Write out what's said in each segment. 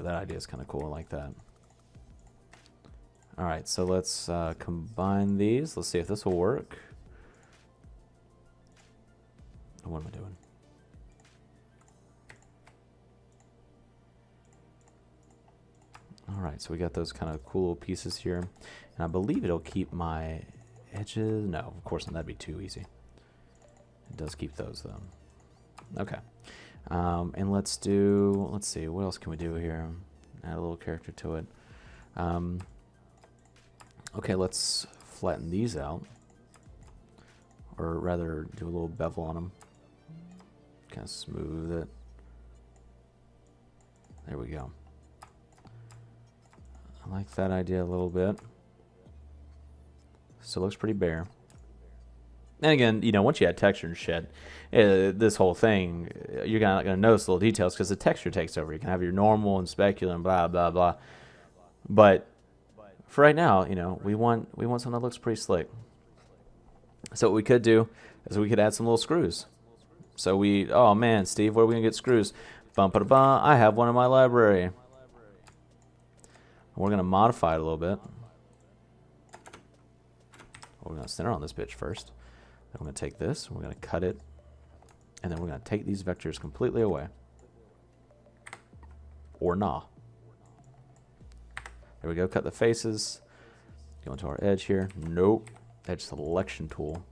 That idea is kind of cool. I like that. All right, so let's combine these. Let's see if this will work. What am I doing? All right, so we got those kind of cool little pieces here. And I believe it'll keep my edges. No, of course not. That'd be too easy. It does keep those, though. Okay. And let's see, what else can we do here? Add a little character to it. Okay, let's flatten these out. Or rather, do a little bevel on them. Kind of smooth it. There we go. I like that idea a little bit. Still looks pretty bare. And again, you know, once you add texture and shit, this whole thing, you're not going to notice little details because the texture takes over. You can have your normal and specular and blah, blah, blah. But for right now, you know, we want something that looks pretty slick. So what we could do is we could add some little screws. So oh man, Steve, where are we going to get screws? Bum-ba-da-bum, I have one in my library. We're going to modify it a little bit. We're going to center on this bitch first. Then we're going to take this, we're going to cut it, and then we're going to take these vectors completely away. Or nah. There we go, cut the faces. Go into our edge here. Nope. Edge selection tool.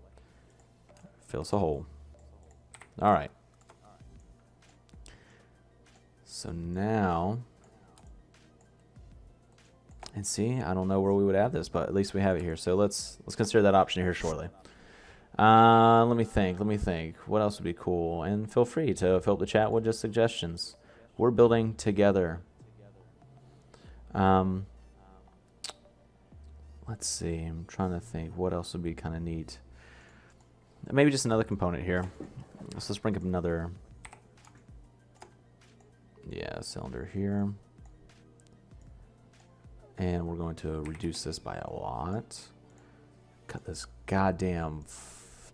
Fills a hole. Alright. So now, and see, I don't know where we would add this, but at least we have it here. So let's consider that option here shortly. Let me think. What else would be cool? And feel free to fill up the chat with just suggestions. We're building together. Let's see. I'm trying to think what else would be kind of neat. Maybe just another component here. So let's bring up another, cylinder here. And we're going to reduce this by a lot. Cut this goddamn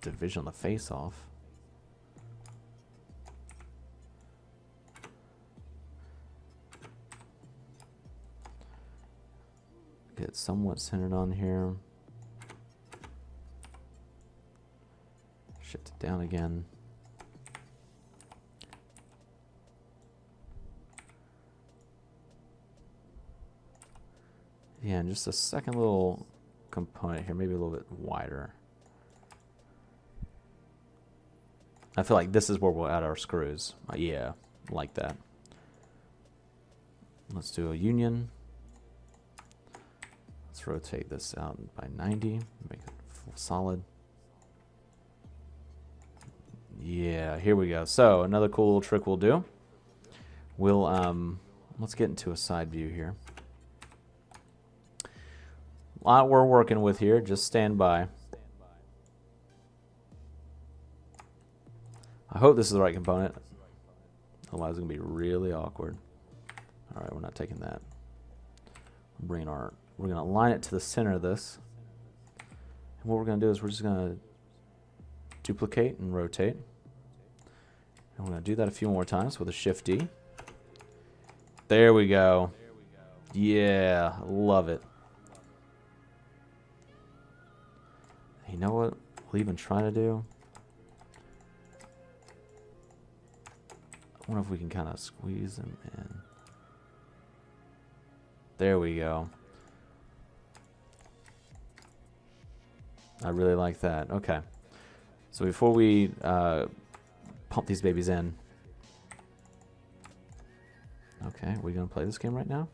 division on the face off. Get somewhat centered on here. Shift it down again. Yeah, and just a second little component here, maybe a little bit wider. I feel like this is where we'll add our screws. Yeah, like that. Let's do a union. Let's rotate this out by 90, make it full solid. Yeah, here we go. So another cool little trick we'll do. We'll let's get into a side view here. A lot we're working with here. Just stand by. I hope this is the right component. Otherwise, it's gonna be really awkward. All right, we're not taking that. We're gonna align it to the center of this. And what we're gonna do is we're just gonna duplicate and rotate. And we're gonna do that a few more times with a Shift D. There we go. Yeah, love it. You know what we'll even try to do? I wonder if we can kind of squeeze them in. There we go. I really like that. Okay. So before we pump these babies in. Okay, are we going to play this game right now?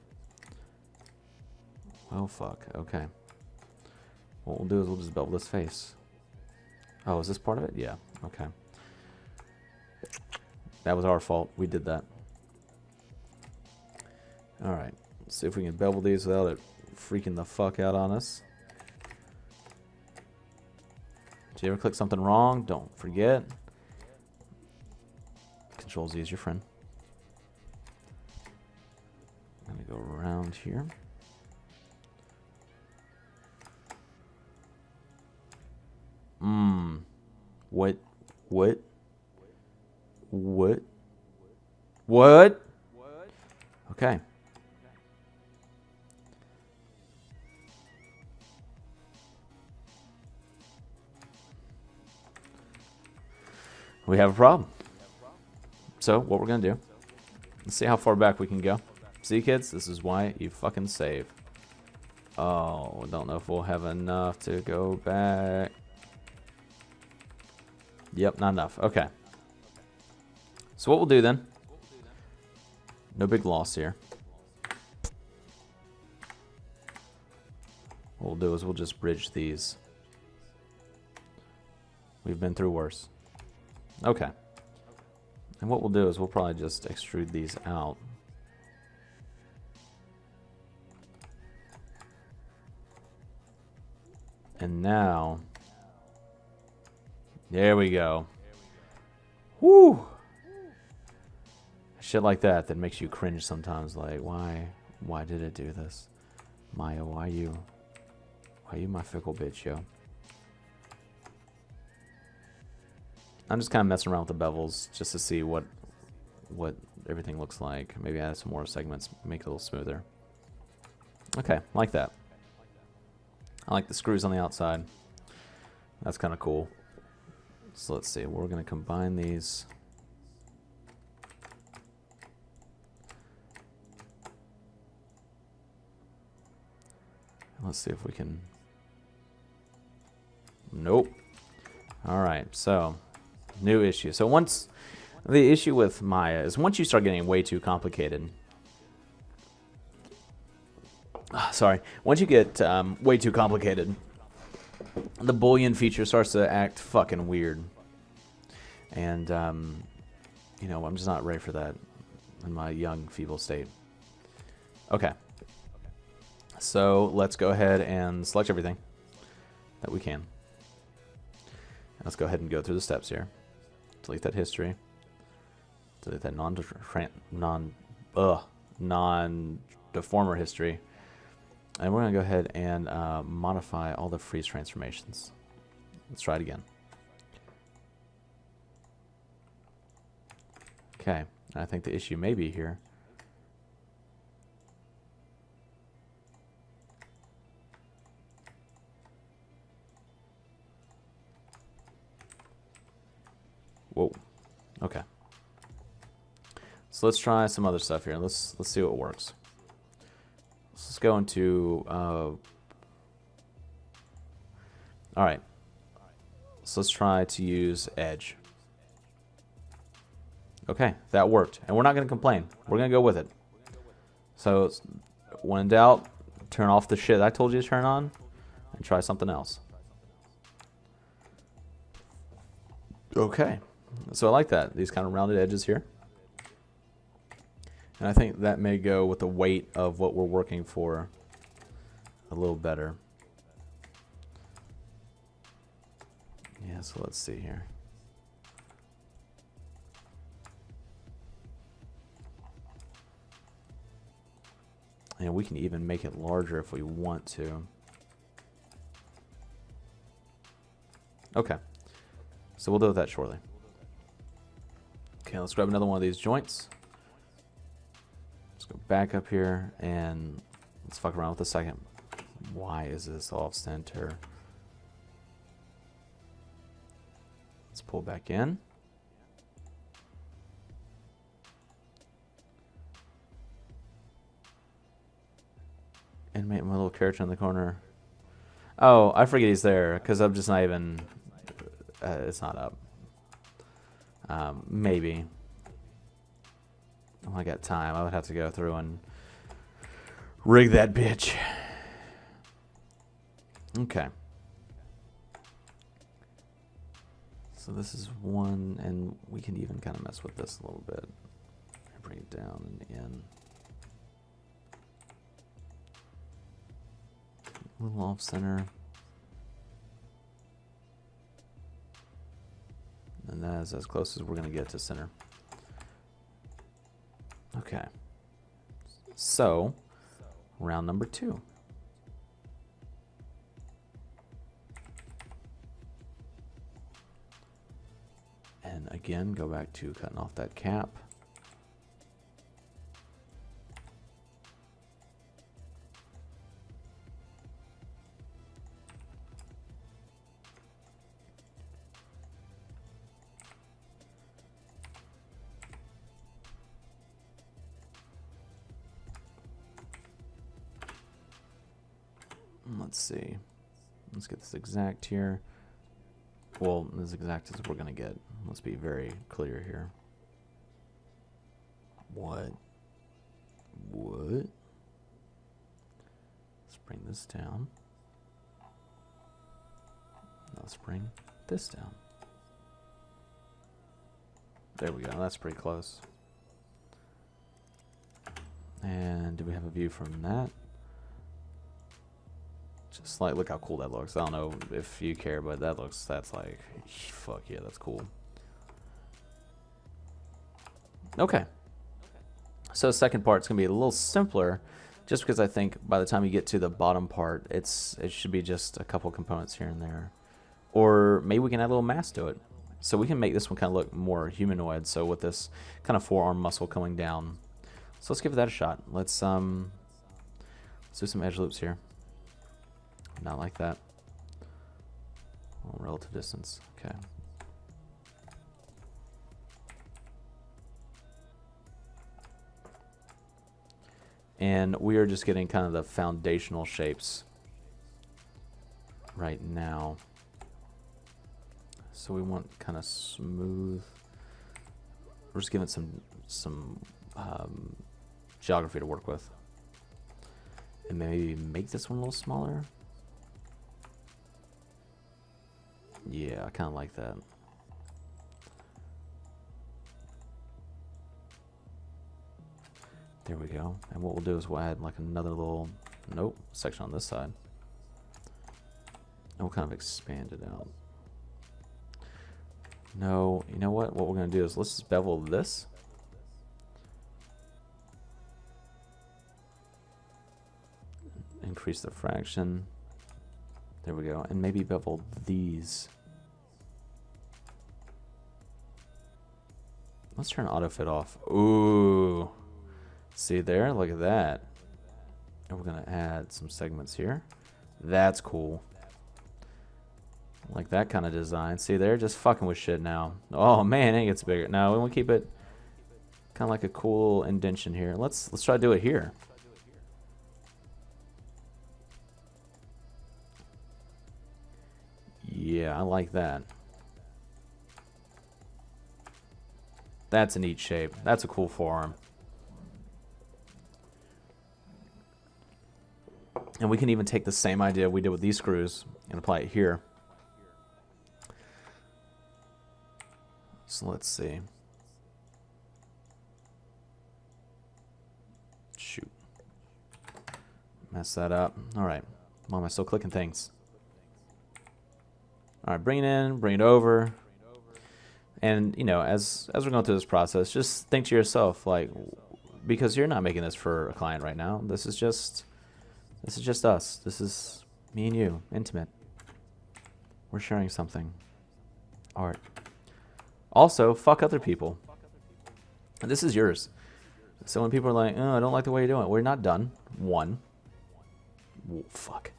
Oh, fuck. Okay. What we'll do is we'll just bevel this face. Oh, is this part of it? Yeah. Okay. That was our fault. We did that. Alright. Let's see if we can bevel these without it freaking the fuck out on us. Did you ever click something wrong? Don't forget. Control-Z is your friend. I'm going to go around here. What? What? What? What? Okay. We have a problem. So what we're going to do, let's see how far back we can go. See, kids, this is why you fucking save. Oh, don't know if we'll have enough to go back. Yep, not enough. Okay. So what we'll do then, no big loss here. What we'll do is we'll just bridge these. We've been through worse. Okay. And what we'll do is we'll probably just extrude these out. And now, there we go. Woo! Shit like that makes you cringe sometimes. Like, why did it do this? Maya, why you my fickle bitch, yo? I'm just kind of messing around with the bevels just to see what everything looks like. Maybe add some more segments, make it a little smoother. Okay, like that. I like the screws on the outside. That's kind of cool. So let's see. We're going to combine these. Let's see if we can. Nope. All right. So, new issue. So once the issue with Maya is once you start getting way too complicated. Sorry. Once you get way too complicated, the Boolean feature starts to act fucking weird. And, you know, I'm just not ready for that in my young, feeble state. Okay. So let's go ahead and select everything that we can. And let's go ahead and go through the steps here. Delete that history. Delete that non-deformer history. And we're going to go ahead and modify all the freeze transformations. Let's try it again. Okay, I think the issue may be here. Whoa. Okay. So let's try some other stuff here. Let's see what works. Let's go into all right. So let's try to use Edge. Okay, that worked. And we're not going to complain. We're going to go with it. So when in doubt, turn off the shit I told you to turn on and try something else. Okay. So I like that. These kind of rounded edges here. And I think that may go with the weight of what we're working for a little better. Yeah, so let's see here. And we can even make it larger if we want to. Okay. So we'll deal with that shortly. Okay, let's grab another one of these joints. Let's go back up here and let's fuck around with the second. Why is this off center? Let's pull back in. And make my little character in the corner. Oh, I forget he's there because I'm just not even. It's not up. Maybe. Oh, I got time. I would have to go through and rig that bitch. Okay. So this is one, and we can even kind of mess with this a little bit. Bring it down and in. A little off center. And that is as close as we're going to get to center. Okay. So, round number 2. And again, go back to cutting off that cap. Let's see. Let's get this exact here. Well, as exact as we're going to get. Let's be very clear here. What? Let's bring this down. Let's bring this down. There we go. That's pretty close. And do we have a view from that? Just like, look how cool that looks. I don't know if you care, but that's like, fuck yeah, that's cool. Okay. So the second part's gonna be a little simpler, just because I think by the time you get to the bottom part, it should be just a couple components here and there. Or maybe we can add a little mass to it. So we can make this one kind of look more humanoid. So with this kind of forearm muscle coming down. So let's give that a shot. Let's do some edge loops here. Not like that. Relative distance. Okay. And we are just getting kind of the foundational shapes right now. So we want kind of smooth. We're just giving some geography to work with. And maybe make this one a little smaller. Yeah, I kind of like that. There we go. And what we'll do is we'll add like another little section on this side. And we'll kind of expand it out. No, you know what? What we're going to do is let's just bevel this. Increase the fraction. There we go. And maybe bevel these. Let's turn autofit off. Ooh. See there? Look at that. And we're going to add some segments here. That's cool. Like that kind of design. See there? Just fucking with shit now. Oh man, it gets bigger. No, we want to keep it kind of like a cool indentation here. Let's try to do it here. Yeah, I like that. That's a neat shape. That's a cool forearm. And we can even take the same idea we did with these screws and apply it here. So let's see. Shoot. Mess that up. All right. Why am I still clicking things? All right, bring it in, bring it over. And, you know, as we're going through this process, just think to yourself, like, because you're not making this for a client right now. This is just us. This is me and you, intimate. We're sharing something. Art. Also, fuck other people. This is yours. So when people are like, oh, I don't like the way you're doing it, we're not done. One. Whoa, fuck.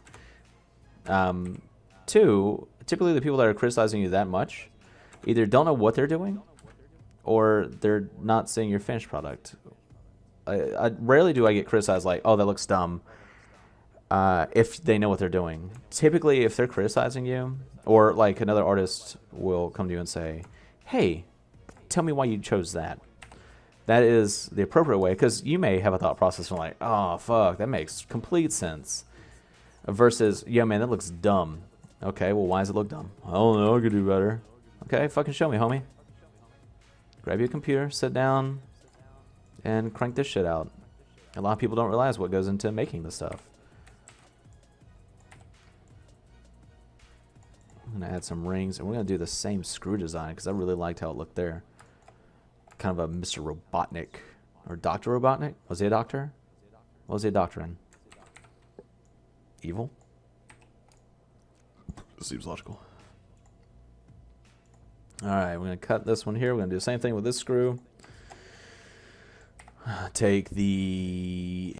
Two, typically the people that are criticizing you that much either don't know what they're doing or they're not seeing your finished product. I rarely do I get criticized like, oh, that looks dumb, if they know what they're doing. Typically, if they're criticizing you, or like another artist will come to you and say, hey, tell me why you chose that. That is the appropriate way, because you may have a thought process from like, oh, fuck, that makes complete sense. Versus, yeah, man, that looks dumb. Okay, well, why does it look dumb? I don't know, I could do better. Okay, fucking show me, homie. Grab your computer, sit down, and crank this shit out. A lot of people don't realize what goes into making this stuff. I'm going to add some rings, and we're going to do the same screw design, because I really liked how it looked there. Kind of a Mr. Robotnik, or Dr. Robotnik? Was he a doctor? What was he a doctor in? Evil? Seems logical. Alright, we're going to cut this one here. We're going to do the same thing with this screw. Take the